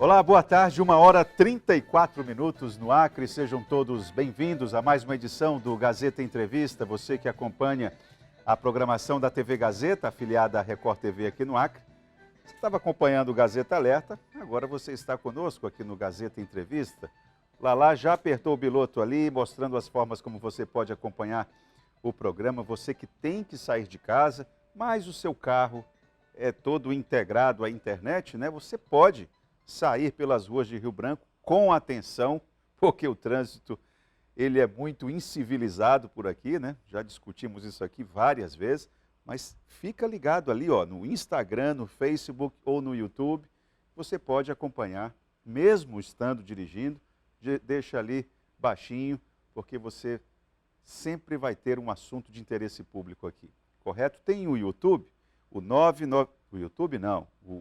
Olá, boa tarde, 1h34 no Acre. Sejam todos bem-vindos a mais uma edição do Gazeta Entrevista. Você que acompanha a programação da TV Gazeta, afiliada à Record TV aqui no Acre. Você estava acompanhando o Gazeta Alerta, agora você está conosco aqui no Gazeta Entrevista. Lala já apertou o biloto ali, mostrando as formas como você pode acompanhar o programa. Você que tem que sair de casa, mas o seu carro é todo integrado à internet, né? Você pode sair pelas ruas de Rio Branco com atenção, porque o trânsito ele é muito incivilizado por aqui, né? Já discutimos isso aqui várias vezes, mas fica ligado ali, ó, no Instagram, no Facebook ou no YouTube. Você pode acompanhar, mesmo estando dirigindo, deixa ali baixinho, porque você sempre vai ter um assunto de interesse público aqui, correto? Tem o YouTube, o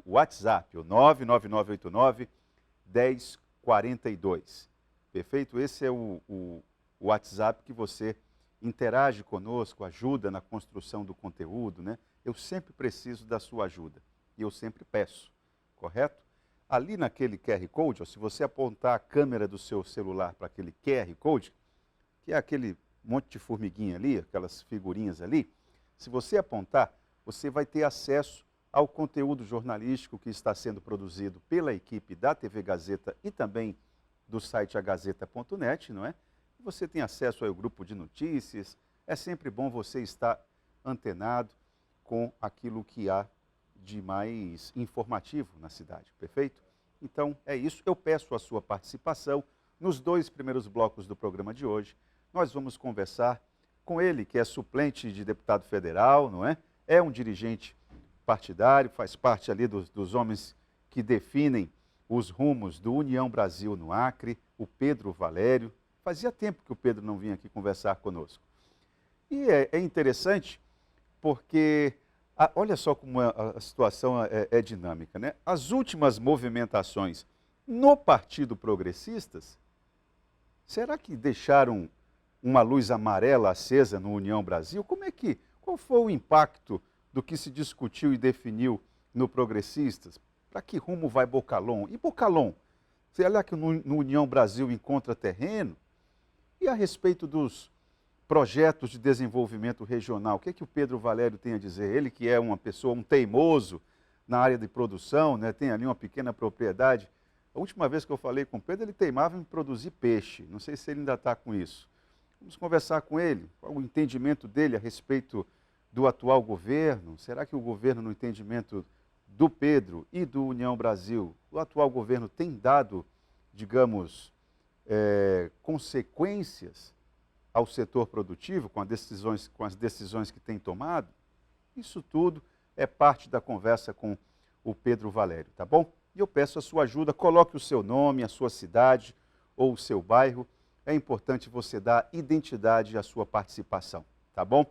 WhatsApp, o 99989-1042. Perfeito? Esse é o WhatsApp que você interage conosco, ajuda na construção do conteúdo, né? Eu sempre preciso da sua ajuda e eu sempre peço, correto? Ali naquele QR Code, ó, se você apontar a câmera do seu celular para aquele QR Code, que é aquele monte de formiguinha ali, aquelas figurinhas ali, se você apontar, você vai ter acesso ao conteúdo jornalístico que está sendo produzido pela equipe da TV Gazeta e também do site agazeta.net, não é? Você tem acesso ao grupo de notícias, é sempre bom você estar antenado com aquilo que há de mais informativo na cidade, perfeito? Então é isso, eu peço a sua participação. Nos dois primeiros blocos do programa de hoje, nós vamos conversar com ele, que é suplente de deputado federal, não é? É um dirigente partidário, faz parte ali dos homens que definem os rumos do União Brasil no Acre, o Pedro Valério. Fazia tempo que o Pedro não vinha aqui conversar conosco. E é interessante porque, olha só como a situação é dinâmica, né? As últimas movimentações no Partido Progressistas, será que deixaram uma luz amarela acesa no União Brasil? Qual foi o impacto do que se discutiu e definiu no Progressistas? Para que rumo vai Bocalhon? E Bocalhon, será que no União Brasil encontra terreno? E a respeito dos projetos de desenvolvimento regional, o que é que o Pedro Valério tem a dizer? Ele que é uma pessoa, um teimoso na área de produção, né? Tem ali uma pequena propriedade. A última vez que eu falei com o Pedro, ele teimava em produzir peixe. Não sei se ele ainda está com isso. Vamos conversar com ele, qual o entendimento dele a respeito do atual governo. Será que o governo, no entendimento do Pedro e do União Brasil, o atual governo tem dado, digamos, consequências ao setor produtivo com as decisões que tem tomado? Isso tudo é parte da conversa com o Pedro Valério, tá bom? E eu peço a sua ajuda, coloque o seu nome, a sua cidade ou o seu bairro. É importante você dar identidade à sua participação, tá bom?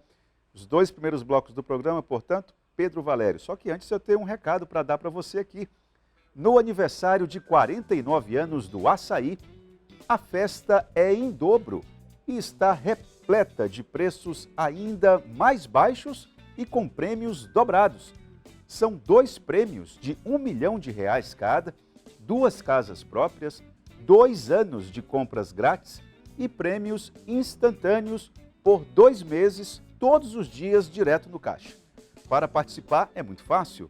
Os dois primeiros blocos do programa, portanto, Pedro Valério. Só que antes eu tenho um recado para dar para você aqui. No aniversário de 49 anos do Açaí, a festa é em dobro e está repleta de preços ainda mais baixos e com prêmios dobrados. São 2 prêmios de R$ 1 milhão cada, 2 casas próprias, 2 anos de compras grátis e prêmios instantâneos por 2 meses, todos os dias, direto no caixa. Para participar é muito fácil.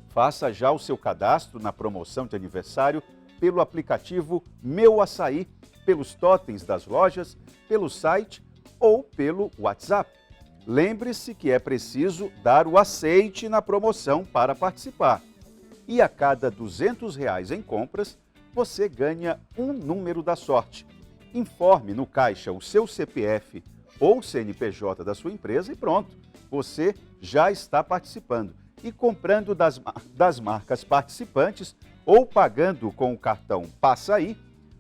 Faça já o seu cadastro na promoção de aniversário pelo aplicativo Meu Açaí, pelos totens das lojas, pelo site ou pelo WhatsApp. Lembre-se que é preciso dar o aceite na promoção para participar. E a cada R$ 200 em compras, você ganha um número da sorte. Informe no caixa o seu CPF ou CNPJ da sua empresa e pronto, você já está participando. E comprando das marcas participantes ou pagando com o cartão Passa Aí,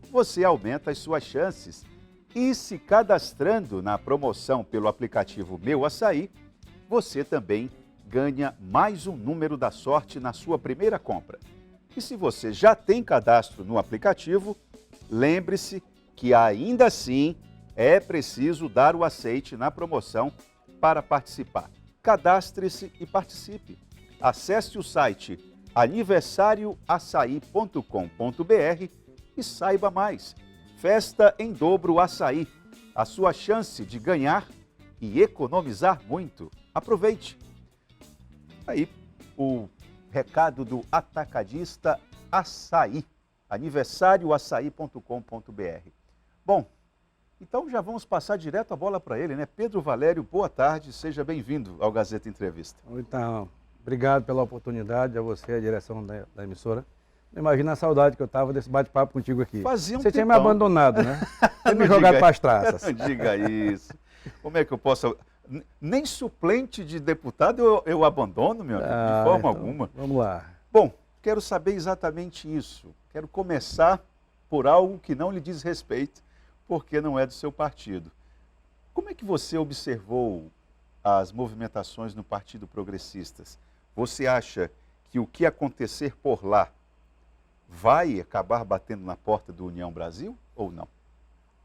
você aumenta as suas chances. E se cadastrando na promoção pelo aplicativo Meu Açaí, você também ganha mais um número da sorte na sua primeira compra. E se você já tem cadastro no aplicativo, lembre-se que ainda assim é preciso dar o aceite na promoção para participar. Cadastre-se e participe. Acesse o site aniversarioaçaí.com.br e saiba mais. Festa em dobro Açaí, a sua chance de ganhar e economizar muito. Aproveite! Aí o recado do atacadista Açaí, aniversarioaçaí.com.br. Bom, então já vamos passar direto a bola para ele, né? Pedro Valério, boa tarde, seja bem-vindo ao Gazeta Entrevista. Então, obrigado pela oportunidade, a você, a direção da emissora. Não imagina a saudade que eu estava desse bate-papo contigo aqui. Fazia um Você tinha me tempão. abandonado, né? Tinha me jogado para as traças. Não diga isso. Como é que eu posso... Nem suplente de deputado eu abandono, meu amigo, de forma então, alguma. Vamos lá. Bom, quero saber exatamente isso. Quero começar por algo que não lhe diz respeito, porque não é do seu partido. Como é que você observou as movimentações no Partido Progressistas? Você acha que o que acontecer por lá vai acabar batendo na porta do União Brasil ou não?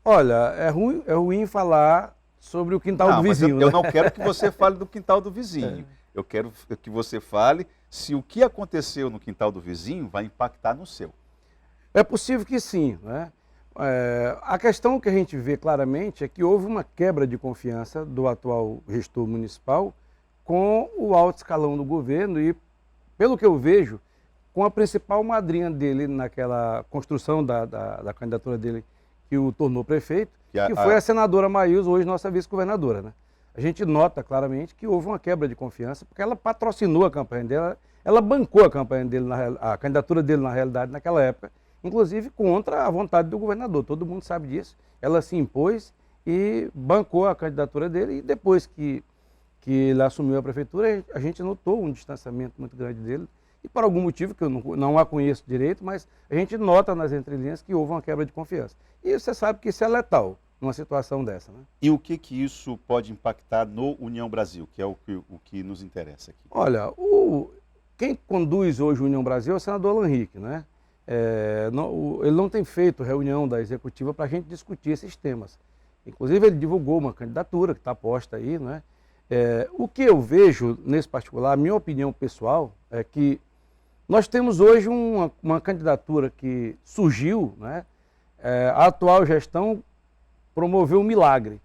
Olha, é ruim falar sobre o quintal do vizinho, eu né? não quero que você fale do quintal do vizinho. Eu quero que você fale se o que aconteceu no quintal do vizinho vai impactar no seu. É possível que sim, né? A questão que a gente vê claramente é que houve uma quebra de confiança do atual gestor municipal com o alto escalão do governo e, pelo que eu vejo, com a principal madrinha dele naquela construção da candidatura dele que o tornou prefeito, que foi a senadora Maísa, hoje nossa vice-governadora, né? A gente nota claramente que houve uma quebra de confiança, porque ela patrocinou a campanha dela, ela bancou a campanha dele, a candidatura dele na realidade naquela época, inclusive contra a vontade do governador, todo mundo sabe disso. Ela se impôs e bancou a candidatura dele, e depois que ele assumiu a prefeitura, a gente notou um distanciamento muito grande dele, e por algum motivo que eu não a conheço direito, mas a gente nota nas entrelinhas que houve uma quebra de confiança. E você sabe que isso é letal numa situação dessa, né? E o que isso pode impactar no União Brasil, que é o que nos interessa aqui? Olha, quem conduz hoje o União Brasil é o senador Alan Henrique, né? Ele não tem feito reunião da executiva para a gente discutir esses temas. Inclusive, ele divulgou uma candidatura que está posta aí, né? O que eu vejo nesse particular, a minha opinião pessoal, é que nós temos hoje uma candidatura que surgiu, né? A atual gestão promoveu um milagre.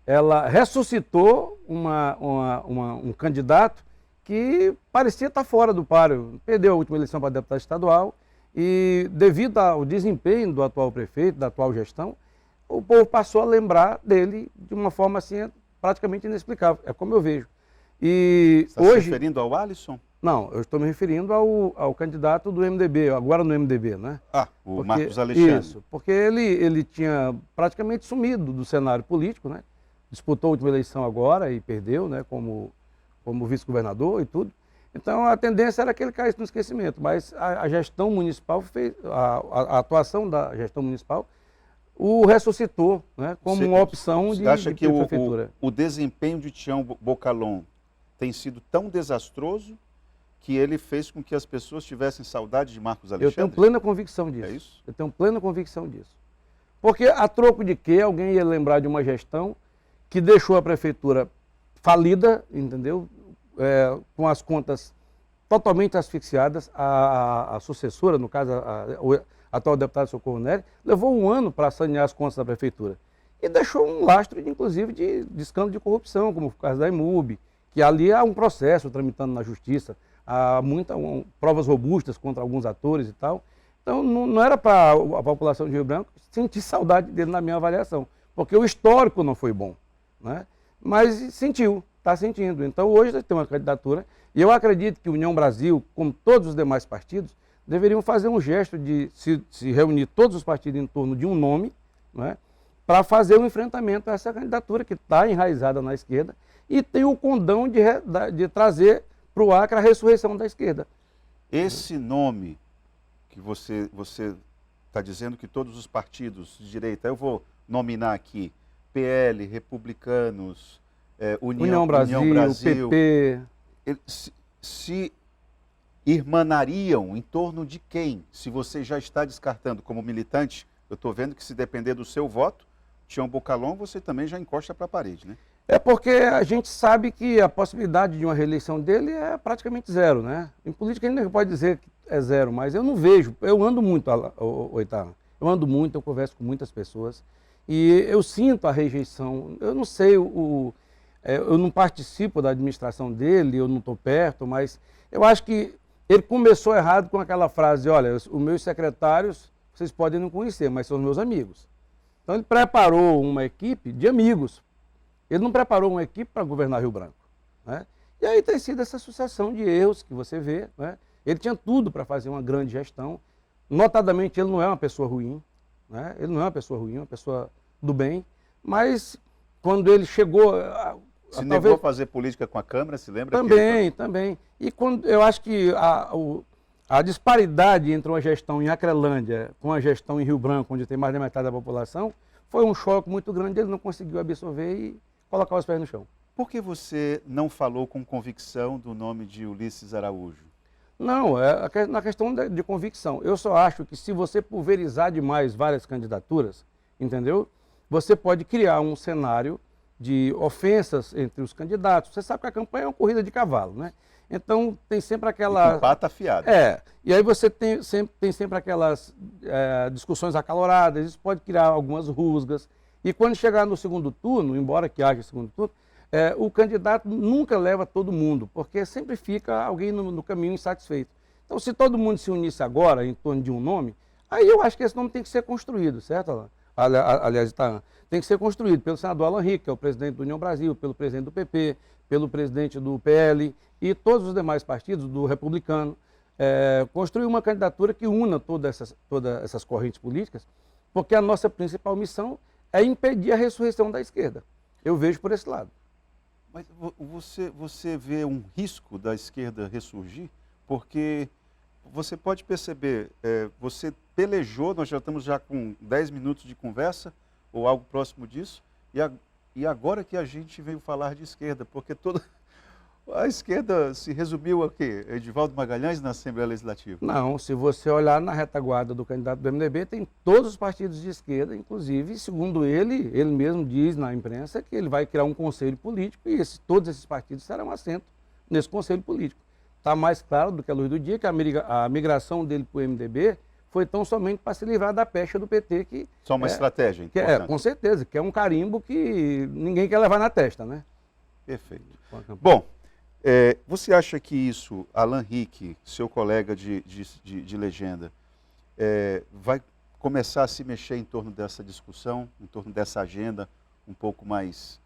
Ela ressuscitou um candidato que parecia estar fora do páreo, perdeu a última eleição para deputado estadual e, devido ao desempenho do atual prefeito, da atual gestão, o povo passou a lembrar dele de uma forma assim praticamente inexplicável. É como eu vejo. E está hoje... se referindo ao Alisson? Não, eu estou me referindo ao candidato do MDB, agora no MDB, né? Marcos Alexandre. Isso, porque ele tinha praticamente sumido do cenário político, né? Disputou a última eleição agora e perdeu, né? Como vice-governador e tudo. Então a tendência era que ele caísse no esquecimento, mas a gestão municipal fez, a atuação da gestão municipal o ressuscitou, né? Como uma opção de acha que prefeitura. o desempenho de Tião Bocalon tem sido tão desastroso que ele fez com que as pessoas tivessem saudade de Marcos Alexandre? Eu tenho plena convicção disso. É isso? Eu tenho plena convicção disso. Porque a troco de quê alguém ia lembrar de uma gestão que deixou a prefeitura falida, entendeu? Com as contas totalmente asfixiadas. A sucessora, no caso, a atual deputada Socorro Nery, levou um ano para sanear as contas da prefeitura. E deixou um lastro, inclusive, de escândalo de corrupção, como o caso da EMUB, que ali há um processo tramitando na justiça, há provas robustas contra alguns atores e tal. Então, não era para a população de Rio Branco sentir saudade dele na minha avaliação, porque o histórico não foi bom, né? Mas sentiu, está sentindo. Então, hoje tem uma candidatura, e eu acredito que a União Brasil, como todos os demais partidos, deveriam fazer um gesto de se reunir todos os partidos em torno de um nome, né? Para fazer um enfrentamento a essa candidatura que está enraizada na esquerda e tem o condão de trazer para o Acre a ressurreição da esquerda. Esse nome que você está dizendo que todos os partidos de direita, eu vou nominar aqui, PL, Republicanos, União Brasil, PP... se irmanariam em torno de quem? Se você já está descartando como militante, eu estou vendo que se depender do seu voto, Tião Bocalon, você também já encosta para a parede, né? É porque a gente sabe que a possibilidade de uma reeleição dele é praticamente zero, né? Em política a gente não pode dizer que é zero, mas eu não vejo. Eu ando muito, Oitá. Eu ando muito, eu converso com muitas pessoas e eu sinto a rejeição. Eu não sei, eu não participo da administração dele, eu não estou perto, mas eu acho que ele começou errado com aquela frase, olha, os meus secretários vocês podem não conhecer, mas são meus amigos. Então ele preparou uma equipe de amigos. Ele não preparou uma equipe para governar Rio Branco, né? E aí tem sido essa sucessão de erros que você vê, né? Ele tinha tudo para fazer uma grande gestão. Notadamente, ele não é uma pessoa ruim, né? Ele não é uma pessoa ruim, é uma pessoa do bem. Mas quando ele chegou... Se negou a fazer política com a Câmara, se lembra? Também. E quando, eu acho que a disparidade entre uma gestão em Acrelândia com a gestão em Rio Branco, onde tem mais da metade da população, foi um choque muito grande. Ele não conseguiu absorver e colocar os pés no chão. Por que você não falou com convicção do nome de Ulisses Araújo? Não, na questão de convicção. Eu só acho que se você pulverizar demais várias candidaturas, entendeu? Você pode criar um cenário de ofensas entre os candidatos. Você sabe que a campanha é uma corrida de cavalo, né? Então tem sempre aquela... E com pata afiada. E aí você tem sempre aquelas discussões acaloradas, isso pode criar algumas rusgas. E quando chegar no segundo turno, embora que haja segundo turno, o candidato nunca leva todo mundo, porque sempre fica alguém no caminho insatisfeito. Então, se todo mundo se unisse agora em torno de um nome, aí eu acho que esse nome tem que ser construído, certo, Alain? Aliás, Itaã, tem que ser construído pelo senador Alan Rick, que é o presidente do União Brasil, pelo presidente do PP, pelo presidente do PL e todos os demais partidos, do Republicano, construir uma candidatura que una todas essas correntes políticas, porque a nossa principal missão é impedir a ressurreição da esquerda. Eu vejo por esse lado. Mas você vê um risco da esquerda ressurgir? Porque você pode perceber, você pelejou, nós já estamos com 10 minutos de conversa, ou algo próximo disso, e agora que a gente veio falar de esquerda, porque a esquerda se resumiu a quê? Edivaldo Magalhães na Assembleia Legislativa? Não, se você olhar na retaguarda do candidato do MDB, tem todos os partidos de esquerda, inclusive, segundo ele mesmo diz na imprensa que ele vai criar um conselho político e todos esses partidos terão assento nesse conselho político. Está mais claro do que a luz do dia que a migração dele para o MDB foi tão somente para se livrar da pecha do PT que... Só uma estratégia importante. Com certeza, que é um carimbo que ninguém quer levar na testa, né? Perfeito. Bom, você acha que isso, Alan Rick, seu colega de legenda, vai começar a se mexer em torno dessa discussão, em torno dessa agenda um pouco mais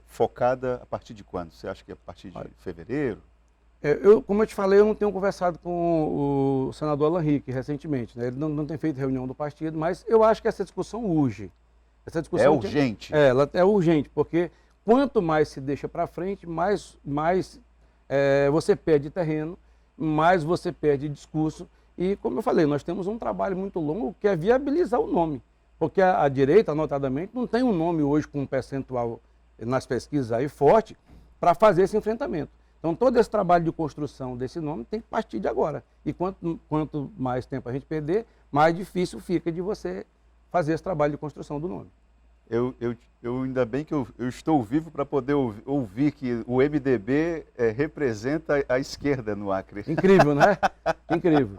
focada a partir de quando? Você acha que é a partir de fevereiro? Como eu te falei, eu não tenho conversado com o senador Alan Rick recentemente, né? Ele não tem feito reunião do partido, mas eu acho que essa discussão urge. Essa discussão é urgente? Ela é urgente, porque quanto mais se deixa para frente, mais você perde terreno, mais você perde discurso. E, como eu falei, nós temos um trabalho muito longo que é viabilizar o nome. Porque a direita, notadamente, não tem um nome hoje com um percentual nas pesquisas aí forte para fazer esse enfrentamento. Então, todo esse trabalho de construção desse nome tem que partir de agora. E quanto mais tempo a gente perder, mais difícil fica de você fazer esse trabalho de construção do nome. Eu ainda bem que eu estou vivo para poder ouvir que o MDB representa a esquerda no Acre. Incrível, né? Incrível.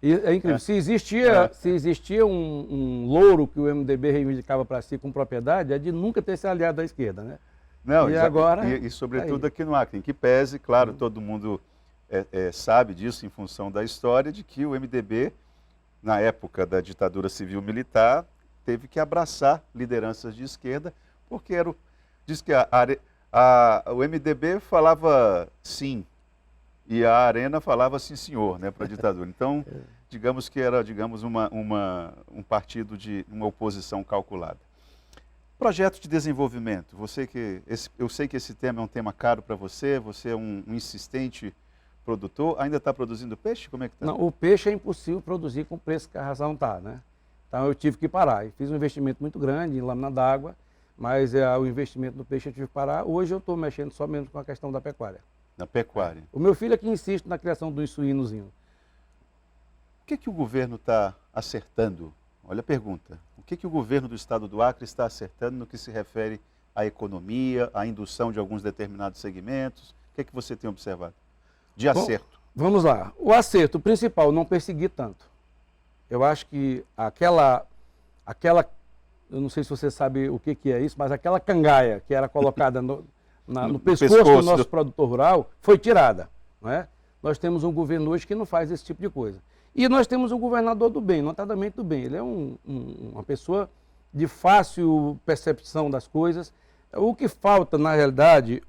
É incrível. Se existia um louro que o MDB reivindicava para si com propriedade, é de nunca ter se aliado à esquerda, né? Não, agora, e sobretudo aqui no Acre, em que pese, claro, todo mundo sabe disso em função da história, de que o MDB, na época da ditadura civil-militar, teve que abraçar lideranças de esquerda, porque diz que o MDB falava sim, e a Arena falava sim senhor, né, para a ditadura. Então, digamos que era um partido de uma oposição calculada. Projeto de desenvolvimento, eu sei que esse tema é um tema caro para você é um insistente produtor, ainda está produzindo peixe? Como é que está? Não, o peixe é impossível produzir com o preço que a razão está, né? Então eu tive que parar, e fiz um investimento muito grande em lâmina d'água, mas o investimento no peixe eu tive que parar. Hoje eu estou mexendo só mesmo com a questão da pecuária. Na pecuária. O meu filho é que insiste na criação dos suínozinhos. O que o governo está acertando? Olha a pergunta. O que o governo do estado do Acre está acertando no que se refere a economia, a indução de alguns determinados segmentos? O que você tem observado de acerto? Vamos lá. O acerto principal, não perseguir tanto. Eu acho que aquela, eu não sei se você sabe o que é isso, mas aquela cangaia que era colocada no pescoço do nosso produtor rural foi tirada. Não é? Nós temos um governo hoje que não faz esse tipo de coisa. E nós temos um governador do bem, notadamente do bem. Ele é uma pessoa de fácil percepção das coisas. O que falta, na realidade,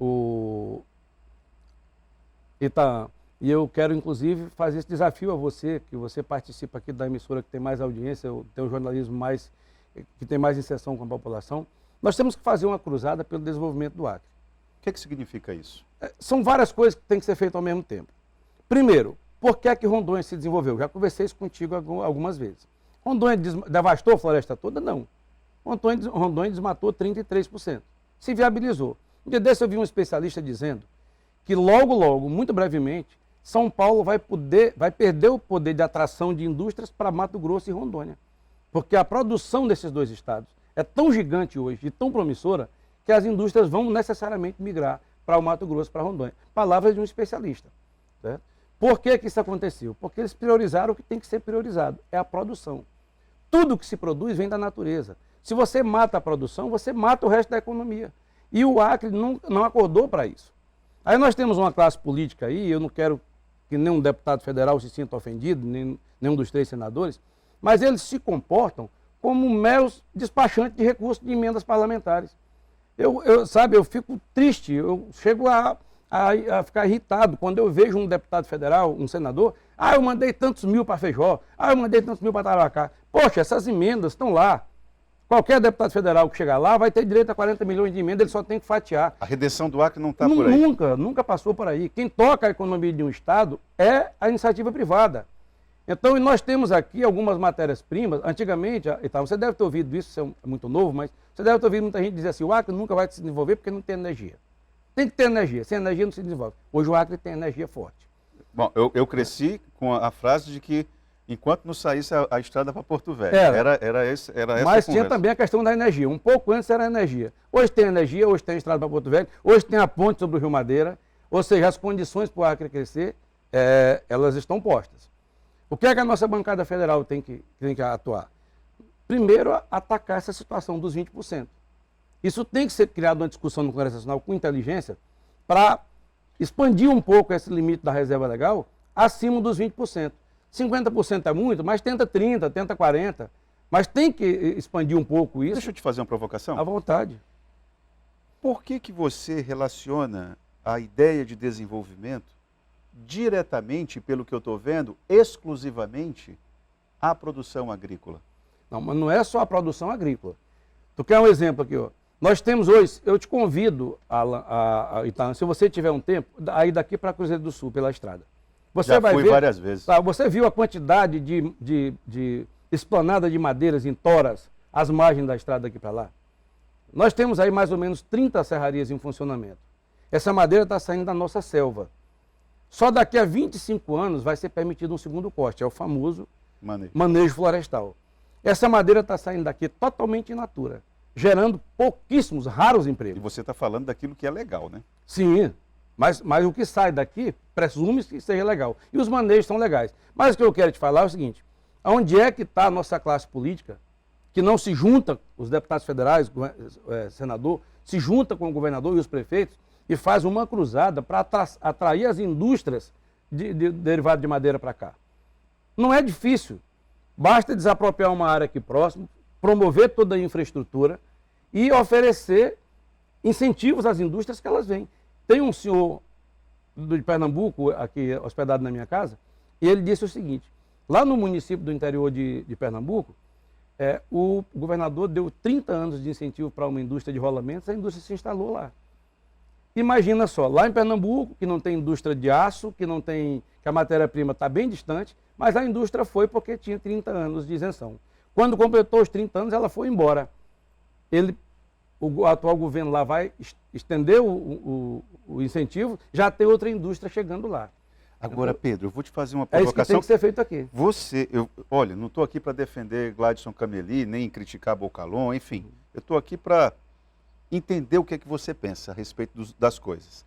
e eu quero, inclusive, fazer esse desafio a você, que você participa aqui da emissora que tem mais audiência, tem um jornalismo que tem mais inserção com a população. Nós temos que fazer uma cruzada pelo desenvolvimento do Acre. O que significa isso? São várias coisas que têm que ser feitas ao mesmo tempo. Primeiro, por que é que Rondônia se desenvolveu? Já conversei isso contigo algumas vezes. Rondônia devastou a floresta toda? Não. Rondônia desmatou 33%. Se viabilizou. Um dia desse eu vi um especialista dizendo que logo, logo, muito brevemente, São Paulo vai perder o poder de atração de indústrias para Mato Grosso e Rondônia. Porque a produção desses dois estados é tão gigante hoje e tão promissora que as indústrias vão necessariamente migrar para o Mato Grosso, para Rondônia. Palavras de um especialista. Certo? Por que isso aconteceu? Porque eles priorizaram o que tem que ser priorizado, é a produção. Tudo que se produz vem da natureza. Se você mata a produção, você mata o resto da economia. E o Acre não acordou para isso. Aí nós temos uma classe política aí, eu não quero que nenhum deputado federal se sinta ofendido, nenhum dos 3 senadores, mas eles se comportam como meros despachantes de recursos de emendas parlamentares. Eu fico triste, eu chego a ficar irritado quando eu vejo um deputado federal, um senador, eu mandei tantos mil para Feijó, eu mandei tantos mil para Tarauacá. Poxa, essas emendas estão lá. Qualquer deputado federal que chegar lá vai ter direito a 40 milhões de emendas, ele só tem que fatiar. A redenção do Acre não está por aí. Nunca passou por aí. Quem toca a economia de um estado é a iniciativa privada. Então, nós temos aqui algumas matérias-primas. Antigamente, você deve ter ouvido isso, isso é muito novo, mas você deve ter ouvido muita gente dizer assim, o Acre nunca vai se desenvolver porque não tem energia. Tem que ter energia, sem energia não se desenvolve. Hoje o Acre tem energia forte. Bom, eu cresci com a frase de que enquanto não saísse a estrada para Porto Velho. Era essa Mas tinha também a questão da energia. Um pouco antes era a energia. Hoje tem energia, hoje tem a estrada para Porto Velho, hoje tem a ponte sobre o Rio Madeira. Ou seja, as condições para o Acre crescer, elas estão postas. O que é que a nossa bancada federal tem que atuar? Primeiro, atacar essa situação dos 20%. Isso tem que ser criado uma discussão no Congresso Nacional com inteligência para expandir um pouco esse limite da reserva legal acima dos 20%. 50% é muito, mas tenta 30%, tenta 40%. Mas tem que expandir um pouco isso. Deixa eu te fazer uma provocação. À vontade. Por que você relaciona a ideia de desenvolvimento diretamente, pelo que eu estou vendo, exclusivamente à produção agrícola? Não, mas não é só a produção agrícola. Tu quer um exemplo aqui, ó. Nós temos hoje, eu te convido, Itaã, se você tiver um tempo, a ir daqui para Cruzeiro do Sul, pela estrada. Você Já vai fui ver, várias vezes. Você viu a quantidade de esplanada de madeiras em toras às margens da estrada daqui para lá? Nós temos aí mais ou menos 30 serrarias em funcionamento. Essa madeira está saindo da nossa selva. Só daqui a 25 anos vai ser permitido um segundo corte, é o famoso manejo florestal. Essa madeira está saindo daqui totalmente in natura, gerando pouquíssimos, raros empregos. E você está falando daquilo que é legal, né? Sim, mas o que sai daqui, presume que seja legal. E os manejos são legais. Mas o que eu quero te falar é o seguinte, onde é que está a nossa classe política, que não se junta, os deputados federais, senador, se junta com o governador e os prefeitos e faz uma cruzada para atrair as indústrias derivadas de madeira para cá. Não é difícil. Basta desapropriar uma área aqui próximo, promover toda a infraestrutura e oferecer incentivos às indústrias que elas vêm. Tem um senhor de Pernambuco, aqui hospedado na minha casa, e ele disse o seguinte, lá no município do interior de Pernambuco, o governador deu 30 anos de incentivo para uma indústria de rolamentos, a indústria se instalou lá. Imagina só, lá em Pernambuco, que não tem indústria de aço, que a matéria-prima está bem distante, mas a indústria foi porque tinha 30 anos de isenção. Quando completou os 30 anos, ela foi embora. O atual governo lá vai estender o incentivo, já tem outra indústria chegando lá. Agora, Pedro, eu vou te fazer uma provocação. É isso que tem que ser feito aqui. Olha, não estou aqui para defender Gladson Cameli, nem criticar Bocalon, enfim. Eu estou aqui para entender o que é que você pensa a respeito das coisas.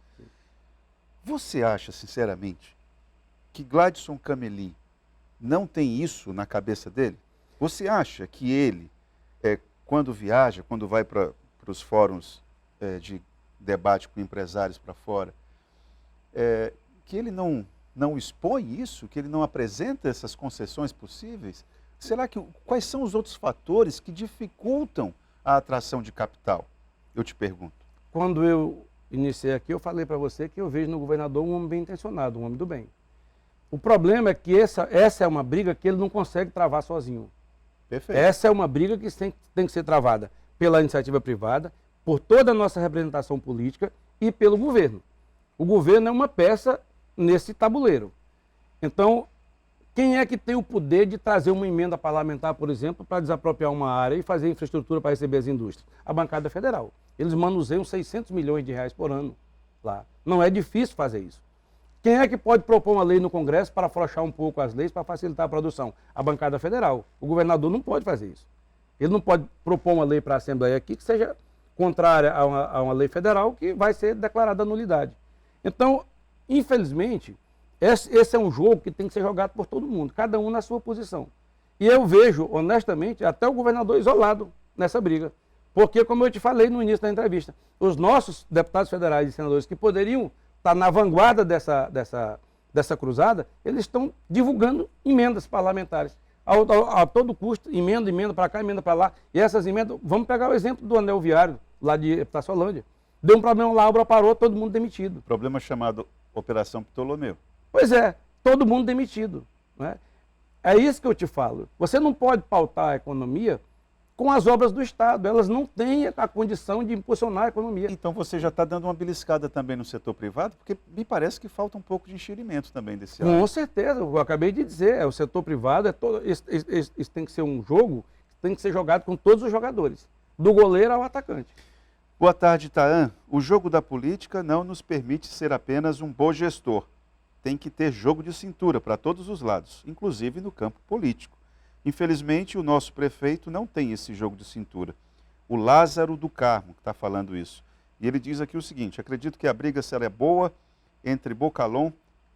Você acha, sinceramente, que Gladson Cameli não tem isso na cabeça dele? Você acha que ele, quando viaja, quando vai para os fóruns de debate com empresários para fora, que ele não expõe isso, que ele não apresenta essas concessões possíveis? Será que quais são os outros fatores que dificultam a atração de capital? Eu te pergunto. Quando eu iniciei aqui, eu falei para você que eu vejo no governador um homem bem intencionado, um homem do bem. O problema é que essa é uma briga que ele não consegue travar sozinho. Perfeito. Essa é uma briga que tem que ser travada pela iniciativa privada, por toda a nossa representação política e pelo governo. O governo é uma peça nesse tabuleiro. Então, quem é que tem o poder de trazer uma emenda parlamentar, por exemplo, para desapropriar uma área e fazer infraestrutura para receber as indústrias? A bancada federal. Eles manuseiam 600 milhões de reais por ano lá. Não é difícil fazer isso. Quem é que pode propor uma lei no Congresso para afrouxar um pouco as leis para facilitar a produção? A bancada federal. O governador não pode fazer isso. Ele não pode propor uma lei para a Assembleia aqui que seja contrária a uma lei federal que vai ser declarada nulidade. Então, infelizmente, esse é um jogo que tem que ser jogado por todo mundo, cada um na sua posição. E eu vejo, honestamente, até o governador isolado nessa briga. Porque, como eu te falei no início da entrevista, os nossos deputados federais e senadores que poderiam estar na vanguarda dessa cruzada, eles estão divulgando emendas parlamentares. A todo custo, emenda para cá, emenda para lá. E essas emendas, vamos pegar o exemplo do anel viário, lá de Epitaciolândia. Deu um problema lá, a obra parou, todo mundo demitido. Problema chamado Operação Ptolomeu. Pois é, todo mundo demitido. Né? É isso que eu te falo. Você não pode pautar a economia com as obras do Estado. Elas não têm a condição de impulsionar a economia. Então você já está dando uma beliscada também no setor privado, porque me parece que falta um pouco de enxerimento também desse lado. Com certeza, eu acabei de dizer, o setor privado, isso tem que ser um jogo que tem que ser jogado com todos os jogadores, do goleiro ao atacante. Boa tarde, Tahan. O jogo da política não nos permite ser apenas um bom gestor. Tem que ter jogo de cintura para todos os lados, inclusive no campo político. Infelizmente, o nosso prefeito não tem esse jogo de cintura. O Lázaro do Carmo que está falando isso. E ele diz aqui o seguinte: acredito que a briga será boa entre Bocalon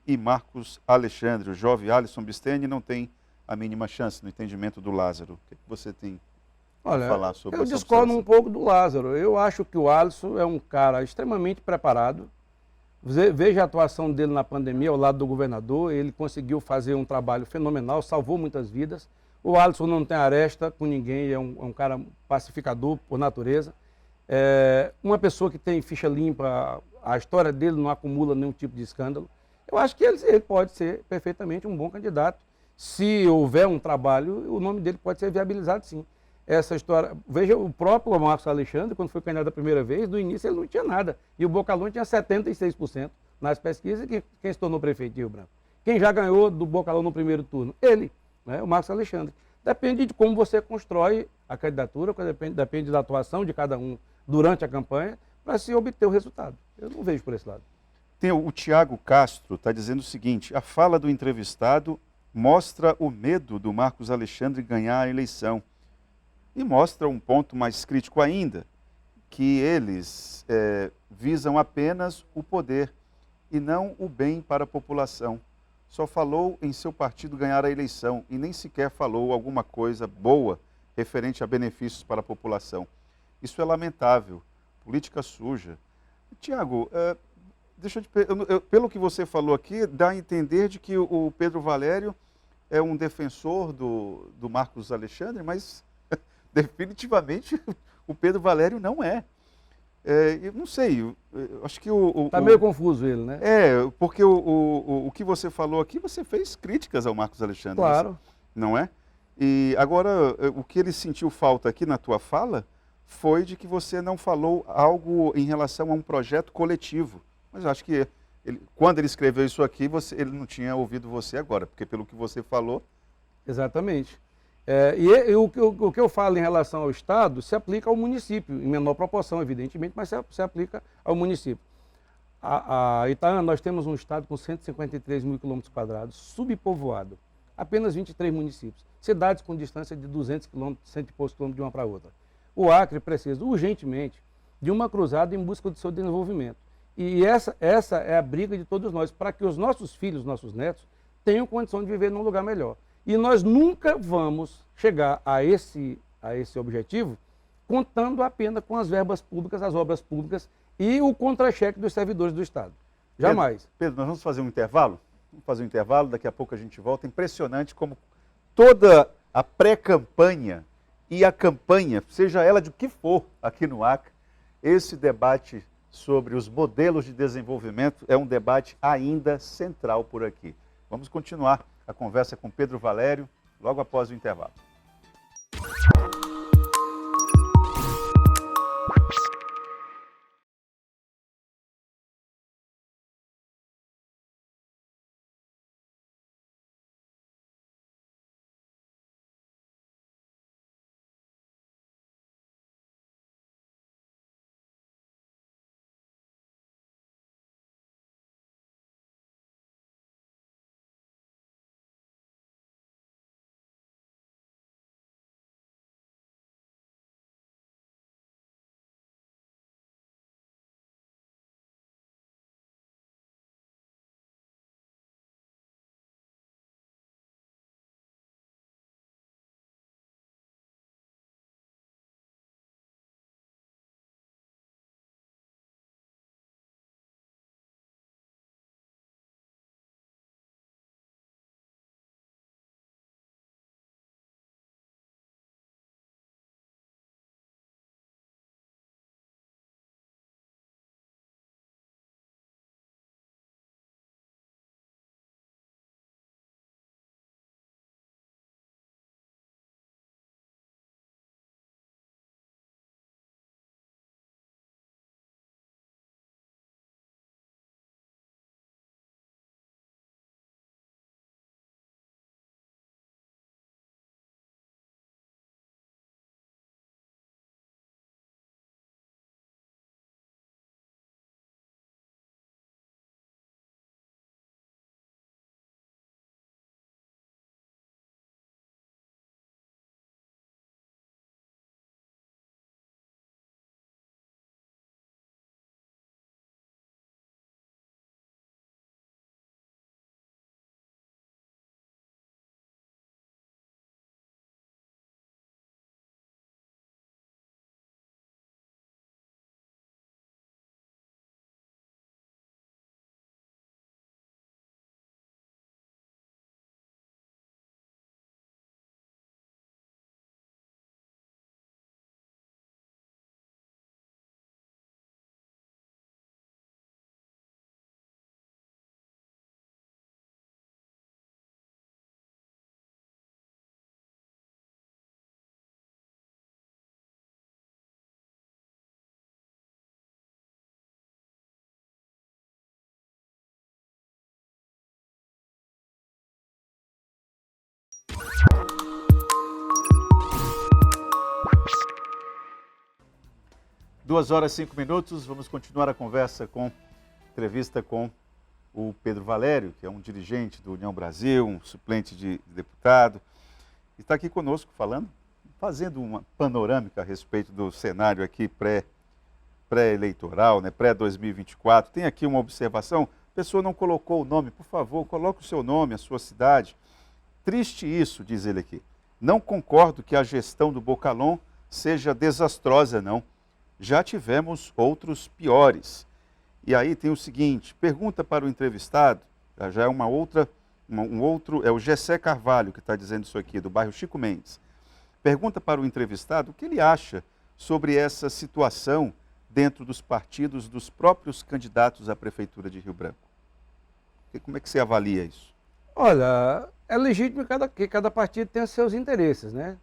e Marcos Alexandre. O jovem Alisson Bisteni não tem a mínima chance no entendimento do Lázaro. O que você tem a falar sobre isso? Eu discordo um pouco do Lázaro. Eu acho que o Alisson é um cara extremamente preparado. Veja a atuação dele na pandemia ao lado do governador. Ele conseguiu fazer um trabalho fenomenal, salvou muitas vidas. O Alisson não tem aresta com ninguém, é um cara pacificador por natureza. Uma pessoa que tem ficha limpa, a história dele não acumula nenhum tipo de escândalo. Eu acho que ele pode ser perfeitamente um bom candidato. Se houver um trabalho, o nome dele pode ser viabilizado, sim. Essa história, veja o próprio Marcos Alexandre, quando foi candidato a primeira vez, no início ele não tinha nada. E o Bocalon tinha 76% nas pesquisas. E quem se tornou prefeito de Rio Branco? Quem já ganhou do Bocalon no primeiro turno? Ele. O Marcos Alexandre. Depende de como você constrói a candidatura, depende da atuação de cada um durante a campanha, para se obter o resultado. Eu não vejo por esse lado. Tem o Tiago Castro, está dizendo o seguinte: a fala do entrevistado mostra o medo do Marcos Alexandre ganhar a eleição. E mostra um ponto mais crítico ainda, que eles visam apenas o poder e não o bem para a população. Só falou em seu partido ganhar a eleição e nem sequer falou alguma coisa boa referente a benefícios para a população. Isso é lamentável, política suja. Tiago, deixa eu pelo que você falou aqui, dá a entender de que o Pedro Valério é um defensor do Marcos Alexandre, mas definitivamente o Pedro Valério não é. Eu não sei, eu acho que Está meio confuso ele, né? Porque o que você falou aqui, você fez críticas ao Marcos Alexandre. Claro. Não é? E agora, o que ele sentiu falta aqui na tua fala foi de que você não falou algo em relação a um projeto coletivo. Mas eu acho que quando ele escreveu isso aqui, ele não tinha ouvido você agora, porque pelo que você falou... Exatamente. O que eu falo em relação ao Estado se aplica ao município, em menor proporção, evidentemente, mas se aplica ao município. A Itaã, nós temos um Estado com 153 mil quilômetros quadrados, subpovoado, apenas 23 municípios, cidades com distância de 200 quilômetros, 100 e poucos quilômetros de uma para outra. O Acre precisa urgentemente de uma cruzada em busca do seu desenvolvimento. E essa é a briga de todos nós, para que os nossos filhos, nossos netos, tenham condição de viver num lugar melhor. E nós nunca vamos chegar a esse objetivo contando apenas com as verbas públicas, as obras públicas e o contra-cheque dos servidores do Estado. Jamais. Pedro, nós vamos fazer um intervalo? Vamos fazer um intervalo, daqui a pouco a gente volta. Impressionante como toda a pré-campanha e a campanha, seja ela de que for aqui no Acre, esse debate sobre os modelos de desenvolvimento é um debate ainda central por aqui. Vamos continuar a conversa com Pedro Valério logo após o intervalo. Duas horas e 5 minutos, vamos continuar a conversa entrevista com o Pedro Valério, que é um dirigente do União Brasil, um suplente de deputado, e está aqui conosco fazendo uma panorâmica a respeito do cenário aqui pré-eleitoral, né, pré-2024. Tem aqui uma observação, a pessoa não colocou o nome, por favor, coloque o seu nome, a sua cidade. Triste isso, diz ele aqui. Não concordo que a gestão do Bocalhon seja desastrosa, não. Já tivemos outros piores. E aí tem o seguinte, pergunta para o entrevistado, já é é o Gessé Carvalho que está dizendo isso aqui, do bairro Chico Mendes. Pergunta para o entrevistado o que ele acha sobre essa situação dentro dos partidos dos próprios candidatos à Prefeitura de Rio Branco. Como é que você avalia isso? Olha, é legítimo que cada partido tenha seus interesses, né?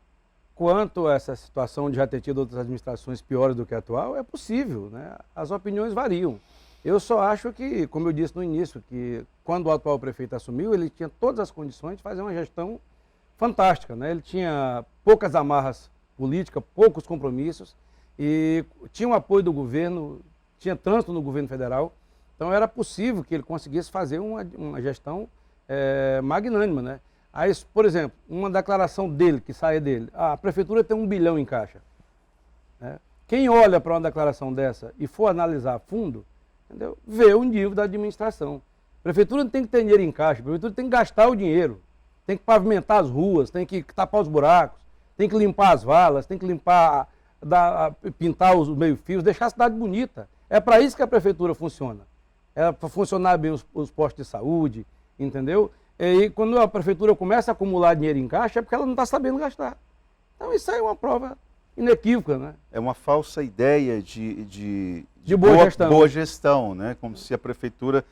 Quanto a essa situação de já ter tido outras administrações piores do que a atual, é possível, né? As opiniões variam. Eu só acho que, como eu disse no início, que quando o atual prefeito assumiu, ele tinha todas as condições de fazer uma gestão fantástica, né? Ele tinha poucas amarras políticas, poucos compromissos e tinha o apoio do governo, tinha trânsito no governo federal, então era possível que ele conseguisse fazer uma gestão magnânima, né? Aí, por exemplo, uma declaração dele, que saia dele, a prefeitura tem 1 bilhão em caixa, né? Quem olha para uma declaração dessa e for analisar a fundo, entendeu? Vê o nível da administração. A prefeitura não tem que ter dinheiro em caixa, a prefeitura tem que gastar o dinheiro, tem que pavimentar as ruas, tem que tapar os buracos, tem que limpar as valas, tem que limpar, pintar os meio-fios, deixar a cidade bonita. É para isso que a prefeitura funciona. É para funcionar bem os postos de saúde, entendeu? E quando a prefeitura começa a acumular dinheiro em caixa, é porque ela não está sabendo gastar. Então isso aí é uma prova inequívoca, né? É uma falsa ideia de boa gestão, né? Como se a prefeitura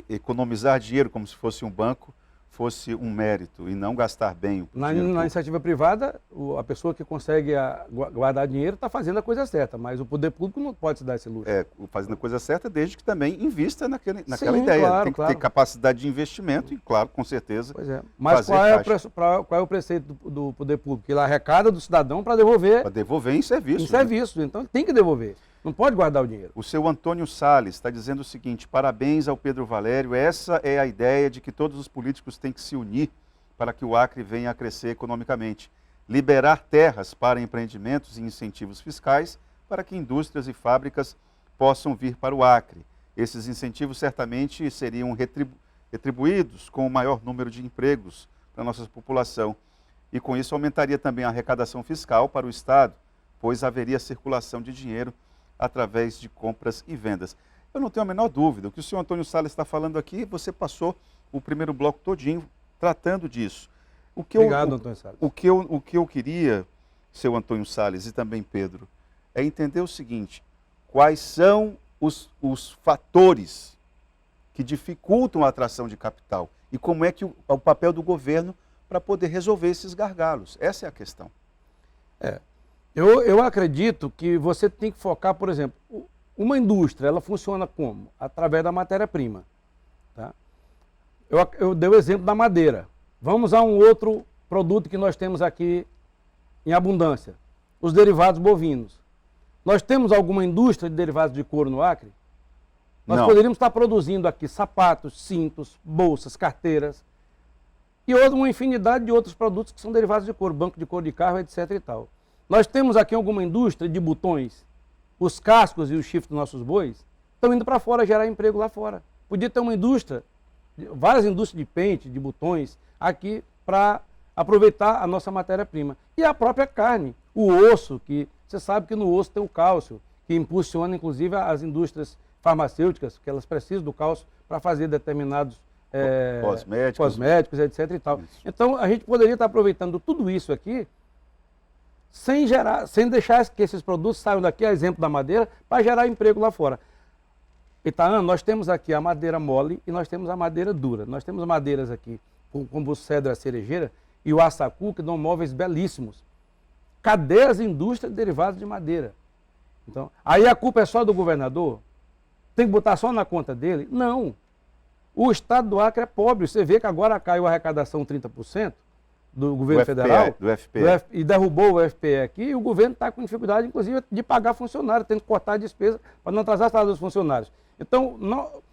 economizar dinheiro como se fosse um banco fosse um mérito e não gastar bem o dinheiro. Na iniciativa privada, a pessoa que consegue guardar dinheiro está fazendo a coisa certa, mas o poder público não pode se dar esse luxo. Fazendo a coisa certa desde que também invista naquela Sim, ideia. Claro, tem que ter capacidade de investimento e, claro, com certeza, pois é. Mas qual é o preceito do poder público? Ele arrecada do cidadão para devolver. Para devolver em serviço. Em serviço, então ele tem que devolver. Não pode guardar o dinheiro. O seu Antônio Salles está dizendo o seguinte: parabéns ao Pedro Valério, essa é a ideia de que todos os políticos têm que se unir para que o Acre venha a crescer economicamente. Liberar terras para empreendimentos e incentivos fiscais para que indústrias e fábricas possam vir para o Acre. Esses incentivos certamente seriam retribuídos com o maior número de empregos para a nossa população. E com isso aumentaria também a arrecadação fiscal para o Estado, pois haveria circulação de dinheiro através de compras e vendas. Eu não tenho a menor dúvida, o que o senhor Antônio Salles está falando aqui, você passou o primeiro bloco todinho tratando disso. Obrigado, Antônio Salles. O que eu queria, seu Antônio Salles e também Pedro, é entender o seguinte: quais são os fatores que dificultam a atração de capital e como é que o papel do governo para poder resolver esses gargalos. Essa é a questão. Eu acredito que você tem que focar, por exemplo, uma indústria, ela funciona como? Através da matéria-prima. Tá? Eu dei o exemplo da madeira. Vamos a um outro produto que nós temos aqui em abundância, os derivados bovinos. Nós temos alguma indústria de derivados de couro no Acre? Nós poderíamos estar produzindo aqui sapatos, cintos, bolsas, carteiras e uma infinidade de outros produtos que são derivados de couro, banco de couro de carro, etc. e tal. Nós temos aqui alguma indústria de botões, os cascos e os chifres dos nossos bois estão indo para fora gerar emprego lá fora. Podia ter uma indústria, várias indústrias de pente, de botões, aqui para aproveitar a nossa matéria-prima. E a própria carne, o osso, que você sabe que no osso tem o cálcio, que impulsiona inclusive as indústrias farmacêuticas, que elas precisam do cálcio para fazer determinados cosméticos, etc. e tal. Isso. Então a gente poderia estar aproveitando tudo isso aqui sem deixar que esses produtos saiam daqui, a exemplo da madeira, para gerar emprego lá fora. Itaã, nós temos aqui a madeira mole e nós temos a madeira dura. Nós temos madeiras aqui, como o cedro e a cerejeira, e o açacu, que dão móveis belíssimos. Cadê as indústrias derivadas de madeira? Então, aí a culpa é só do governador? Tem que botar só na conta dele? Não. O estado do Acre é pobre. Você vê que agora caiu a arrecadação 30%, do governo federal, do FPE. E derrubou o FPE aqui, e o governo está com dificuldade, inclusive, de pagar funcionários, tendo que cortar a despesa para não atrasar a salário dos funcionários. Então,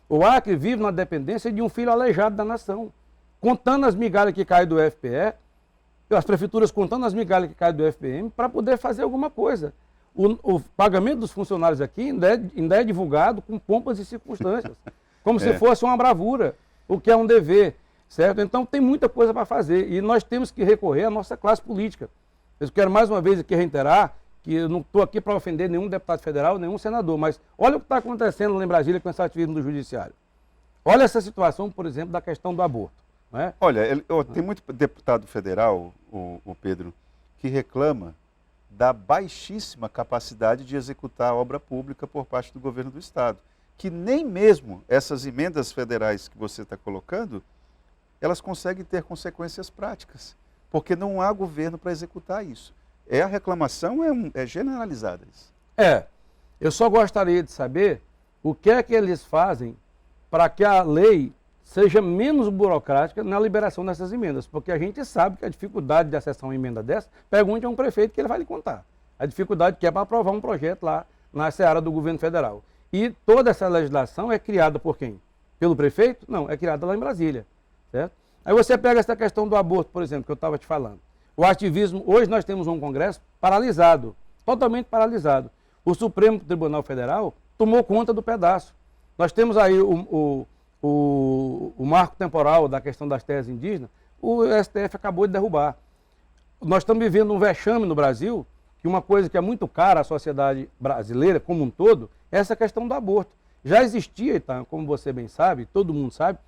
o Acre vive na dependência de um filho aleijado da nação, contando as migalhas que caem do FPE, as prefeituras contando as migalhas que caem do FPM, para poder fazer alguma coisa. O pagamento dos funcionários aqui ainda é divulgado com pompas e circunstâncias, como se fosse uma bravura, o que é um dever. Certo? Então tem muita coisa para fazer e nós temos que recorrer à nossa classe política. Eu quero mais uma vez aqui reiterar que eu não estou aqui para ofender nenhum deputado federal, nenhum senador, mas olha o que está acontecendo lá em Brasília com esse ativismo do judiciário. Olha essa situação, por exemplo, da questão do aborto. Não é? Olha, tem muito deputado federal, o Pedro, que reclama da baixíssima capacidade de executar a obra pública por parte do governo do Estado, que nem mesmo essas emendas federais que você está colocando, elas conseguem ter consequências práticas, porque não há governo para executar isso. A reclamação é generalizada. Eu só gostaria de saber o que é que eles fazem para que a lei seja menos burocrática na liberação dessas emendas, porque a gente sabe que a dificuldade de acessar uma emenda dessa, pergunte a um prefeito que ele vai lhe contar. A dificuldade que é para aprovar um projeto lá na seara do governo federal. E toda essa legislação é criada por quem? Pelo prefeito? Não, é criada lá em Brasília. Certo? Aí você pega essa questão do aborto, por exemplo, que eu estava te falando. O ativismo, hoje nós temos um Congresso paralisado, totalmente paralisado. O Supremo Tribunal Federal tomou conta do pedaço. Nós temos aí o marco temporal da questão das terras indígenas, o STF acabou de derrubar. Nós estamos vivendo um vexame no Brasil, que uma coisa que é muito cara à sociedade brasileira como um todo, é essa questão do aborto. Já existia, então, como você bem sabe, todo mundo sabe,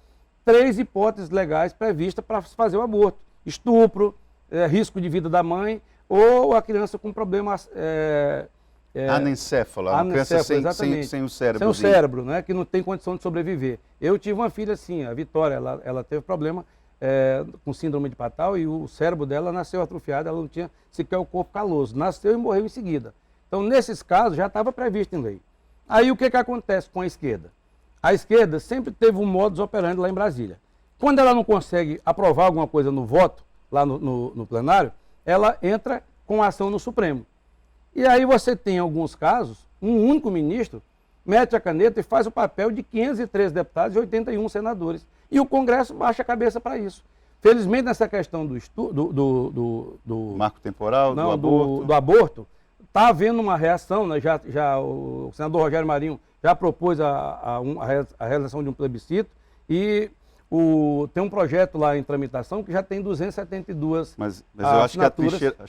3 hipóteses legais previstas para fazer o aborto. Estupro, risco de vida da mãe ou a criança com problemas... anencéfalo, a criança sem o cérebro. Sem o cérebro, né, que não tem condição de sobreviver. Eu tive uma filha assim, a Vitória, ela teve problema com síndrome de Patau e o cérebro dela nasceu atrofiado, ela não tinha sequer o corpo caloso, nasceu e morreu em seguida. Então, nesses casos, já estava previsto em lei. Aí, o que acontece com a esquerda? A esquerda sempre teve um modus operandi lá em Brasília. Quando ela não consegue aprovar alguma coisa no voto, lá no plenário, ela entra com ação no Supremo. E aí você tem, em alguns casos, um único ministro mete a caneta e faz o papel de 503 deputados e 81 senadores. E o Congresso baixa a cabeça para isso. Felizmente, nessa questão do marco temporal, não, do aborto, está havendo uma reação, né? Já o senador Rogério Marinho já propôs a realização de um plebiscito e tem um projeto lá em tramitação que já tem 272 mas eu acho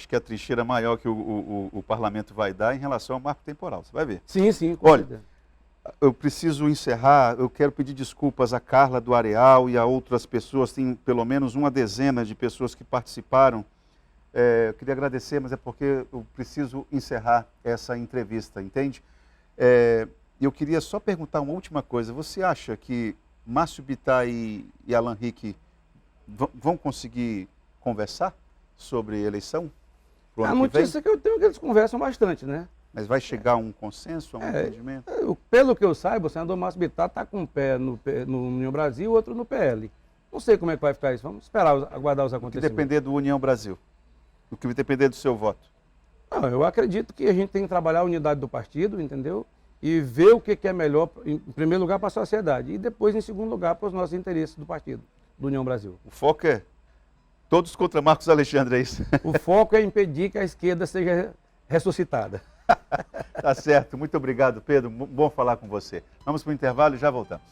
que a trincheira maior que o parlamento vai dar em relação ao marco temporal, você vai ver. Sim, sim. Olha, eu preciso encerrar, eu quero pedir desculpas a Carla do Areal e a outras pessoas, tem pelo menos uma dezena de pessoas que participaram. Eu queria agradecer, mas é porque eu preciso encerrar essa entrevista, entende? Eu queria só perguntar uma última coisa, você acha que Márcio Bittar e Alan Rick vão conseguir conversar sobre eleição? A notícia que eu tenho é que eles conversam bastante, né? Mas vai chegar a um consenso, a um entendimento? Pelo que eu saiba, o senador Márcio Bittar está com um pé no União Brasil e outro no PL. Não sei como é que vai ficar isso, vamos esperar, aguardar os acontecimentos. O que depender do União Brasil? O que vai depender do seu voto? Não, eu acredito que a gente tem que trabalhar a unidade do partido, entendeu? E ver o que é melhor, em primeiro lugar, para a sociedade e depois, em segundo lugar, para os nossos interesses do partido, do União Brasil. O foco é todos contra Marcos Alexandre, é isso? O foco é impedir que a esquerda seja ressuscitada. Tá certo. Muito obrigado, Pedro. Bom falar com você. Vamos para o intervalo e já voltamos.